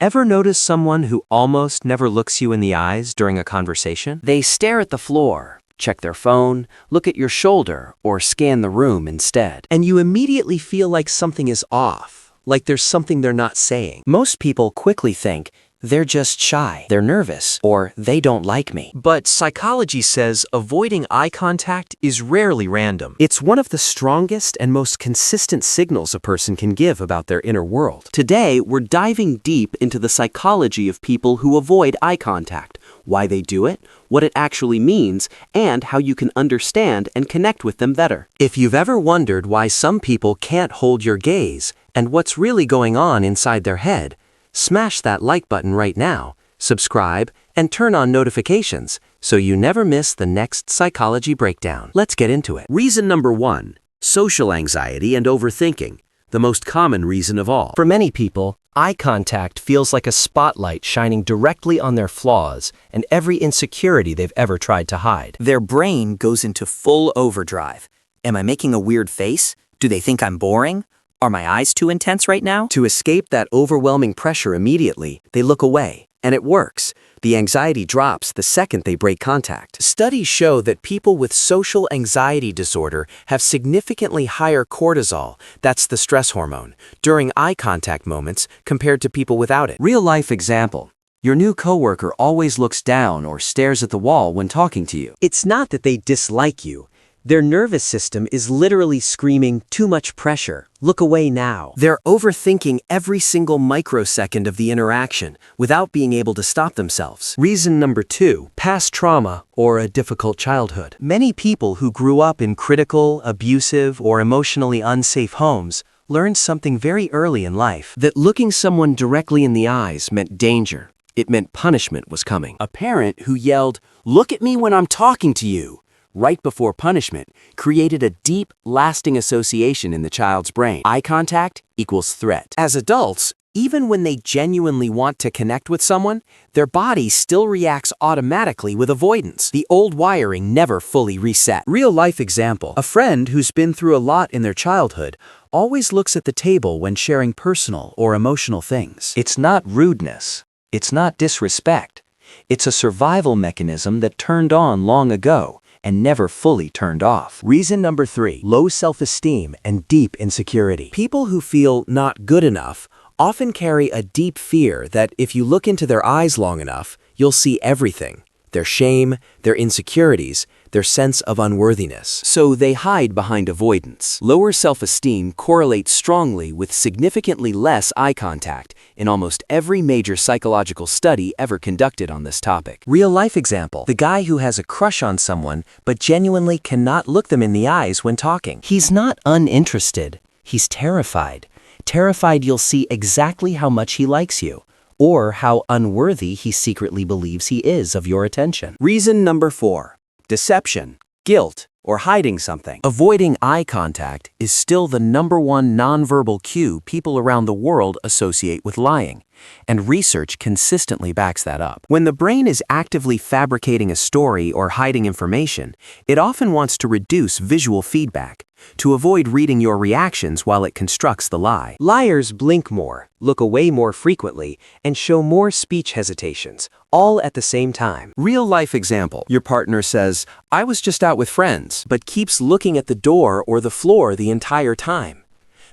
Ever notice someone who almost never looks you in the eyes during a conversation? They stare at the floor, check their phone, look at your shoulder, or scan the room instead. And you immediately feel like something is off, like there's something they're not saying. Most people quickly think, they're just shy, they're nervous, or they don't like me. But psychology says avoiding eye contact is rarely random. It's one of the strongest and most consistent signals a person can give about their inner world. Today, we're diving deep into the psychology of people who avoid eye contact, why they do it, what it actually means, and how you can understand and connect with them better. If you've ever wondered why some people can't hold your gaze and what's really going on inside their head, smash that like button right now, subscribe, and turn on notifications so you never miss the next psychology breakdown. Let's get into it. Reason number 1, social anxiety and overthinking, the most common reason of all. For many people, eye contact feels like a spotlight shining directly on their flaws and every insecurity they've ever tried to hide. Their brain goes into full overdrive. Am I making a weird face? Do they think I'm boring? Are my eyes too intense right now? To escape that overwhelming pressure immediately, they look away, and it works. The anxiety drops the second they break contact. Studies show that people with social anxiety disorder have significantly higher cortisol, that's the stress hormone, during eye contact moments compared to people without it. Real-life example. Your new coworker always looks down or stares at the wall when talking to you. It's not that they dislike you. Their nervous system is literally screaming, "Too much pressure. Look away now." They're overthinking every single microsecond of the interaction without being able to stop themselves. Reason number 2, past trauma or a difficult childhood. Many people who grew up in critical, abusive, or emotionally unsafe homes learned something very early in life. That looking someone directly in the eyes meant danger. It meant punishment was coming. A parent who yelled, "Look at me when I'm talking to you," right before punishment, created a deep, lasting association in the child's brain. Eye contact equals threat. As adults, even when they genuinely want to connect with someone, their body still reacts automatically with avoidance. The old wiring never fully reset. Real-life example. A friend who's been through a lot in their childhood always looks at the table when sharing personal or emotional things. It's not rudeness. It's not disrespect. It's a survival mechanism that turned on long ago and never fully turned off. Reason number 3, low self-esteem and deep insecurity. People who feel not good enough often carry a deep fear that if you look into their eyes long enough, you'll see everything. Their shame, their insecurities, their sense of unworthiness. So they hide behind avoidance. Lower self-esteem correlates strongly with significantly less eye contact in almost every major psychological study ever conducted on this topic. Real-life example. The guy who has a crush on someone but genuinely cannot look them in the eyes when talking. He's not uninterested. He's terrified. Terrified you'll see exactly how much he likes you, or how unworthy he secretly believes he is of your attention. Reason number 4, deception, guilt, or hiding something. Avoiding eye contact is still the #1 nonverbal cue people around the world associate with lying, and research consistently backs that up. When the brain is actively fabricating a story or hiding information, it often wants to reduce visual feedback, to avoid reading your reactions while it constructs the lie. Liars blink more, look away more frequently, and show more speech hesitations, all at the same time. Real-life example. Your partner says, "I was just out with friends," but keeps looking at the door or the floor the entire time.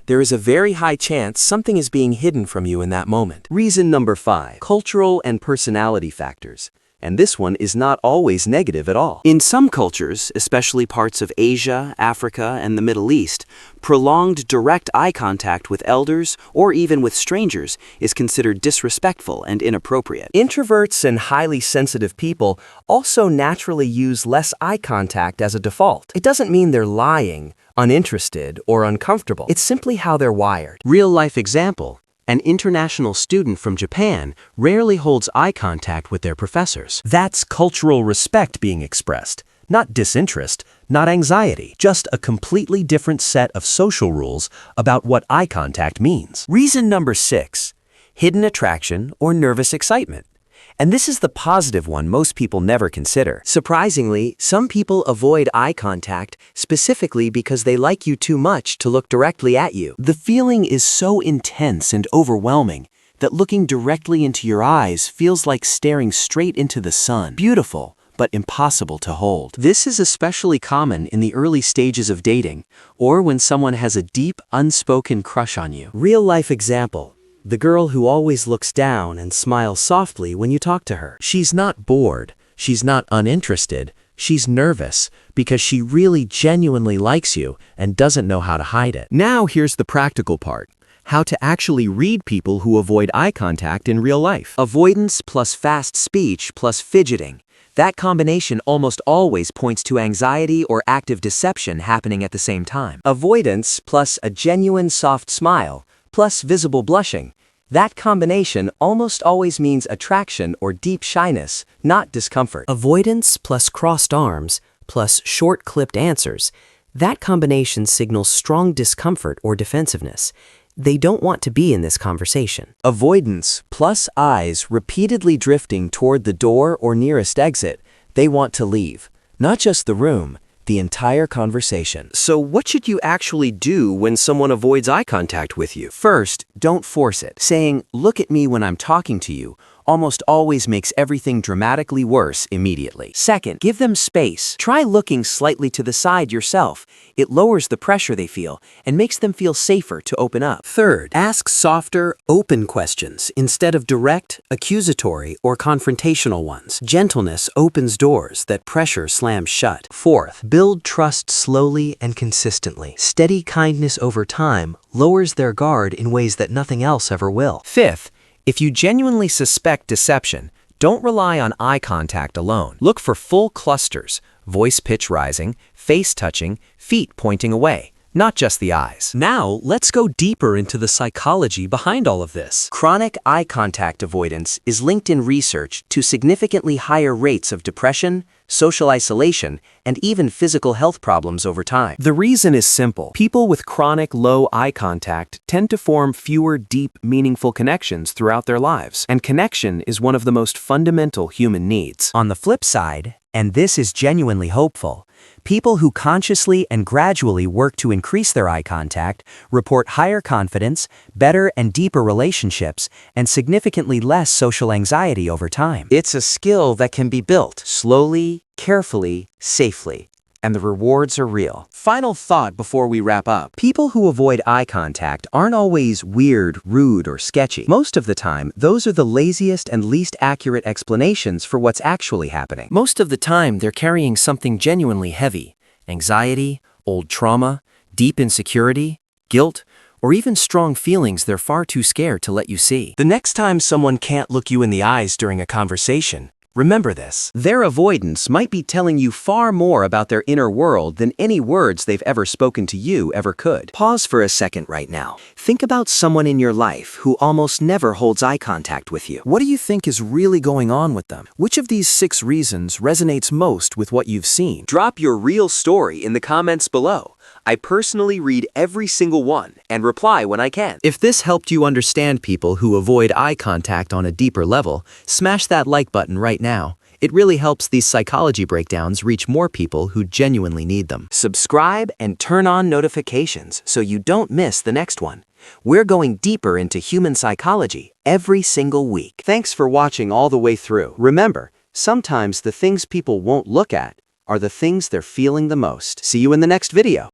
There is a very high chance something is being hidden from you in that moment. Reason number 5, cultural and personality factors. And this one is not always negative at all. In some cultures, especially parts of Asia, Africa, and the Middle East, prolonged direct eye contact with elders or even with strangers is considered disrespectful and inappropriate. Introverts and highly sensitive people also naturally use less eye contact as a default. It doesn't mean they're lying, uninterested, or uncomfortable. It's simply how they're wired. Real-life example. An international student from Japan rarely holds eye contact with their professors. That's cultural respect being expressed, not disinterest, not anxiety, just a completely different set of social rules about what eye contact means. Reason number 6, hidden attraction or nervous excitement. And this is the positive one most people never consider. Surprisingly, some people avoid eye contact specifically because they like you too much to look directly at you. The feeling is so intense and overwhelming that looking directly into your eyes feels like staring straight into the sun. Beautiful, but impossible to hold. This is especially common in the early stages of dating, or when someone has a deep, unspoken crush on you. Real-life example. The girl who always looks down and smiles softly when you talk to her. She's not bored, she's not uninterested, she's nervous because she really genuinely likes you and doesn't know how to hide it. Now here's the practical part. How to actually read people who avoid eye contact in real life. Avoidance plus fast speech plus fidgeting. That combination almost always points to anxiety or active deception happening at the same time. Avoidance plus a genuine soft smile plus visible blushing. That combination almost always means attraction or deep shyness, not discomfort. Avoidance plus crossed arms plus short-clipped answers. That combination signals strong discomfort or defensiveness. They don't want to be in this conversation. Avoidance plus eyes repeatedly drifting toward the door or nearest exit. They want to leave. Not just the room, the entire conversation. So what should you actually do when someone avoids eye contact with you? First, don't force it. Saying, "Look at me when I'm talking to you," almost always makes everything dramatically worse immediately. Second, give them space. Try looking slightly to the side yourself. It lowers the pressure they feel and makes them feel safer to open up. Third, ask softer, open questions instead of direct, accusatory, or confrontational ones. Gentleness opens doors that pressure slams shut. Fourth, build trust slowly and consistently. Steady kindness over time lowers their guard in ways that nothing else ever will. Fifth, if you genuinely suspect deception, don't rely on eye contact alone. Look for full clusters, voice pitch rising, face touching, feet pointing away, not just the eyes. Now, let's go deeper into the psychology behind all of this. Chronic eye contact avoidance is linked in research to significantly higher rates of depression, social isolation, and even physical health problems over time. The reason is simple. People with chronic low eye contact tend to form fewer deep, meaningful connections throughout their lives, and connection is one of the most fundamental human needs. On the flip side, and this is genuinely hopeful, people who consciously and gradually work to increase their eye contact report higher confidence, better and deeper relationships, and significantly less social anxiety over time. It's a skill that can be built slowly, carefully, safely, and the rewards are real. Final thought before we wrap up. People who avoid eye contact aren't always weird, rude, or sketchy. Most of the time, those are the laziest and least accurate explanations for what's actually happening. Most of the time, they're carrying something genuinely heavy: anxiety, old trauma, deep insecurity, guilt, or even strong feelings they're far too scared to let you see. The next time someone can't look you in the eyes during a conversation, remember this. Their avoidance might be telling you far more about their inner world than any words they've ever spoken to you ever could. Pause for a second right now. Think about someone in your life who almost never holds eye contact with you. What do you think is really going on with them? Which of these 6 reasons resonates most with what you've seen? Drop your real story in the comments below. I personally read every single one and reply when I can. If this helped you understand people who avoid eye contact on a deeper level, smash that like button right now. It really helps these psychology breakdowns reach more people who genuinely need them. Subscribe and turn on notifications so you don't miss the next one. We're going deeper into human psychology every single week. Thanks for watching all the way through. Remember, sometimes the things people won't look at are the things they're feeling the most. See you in the next video.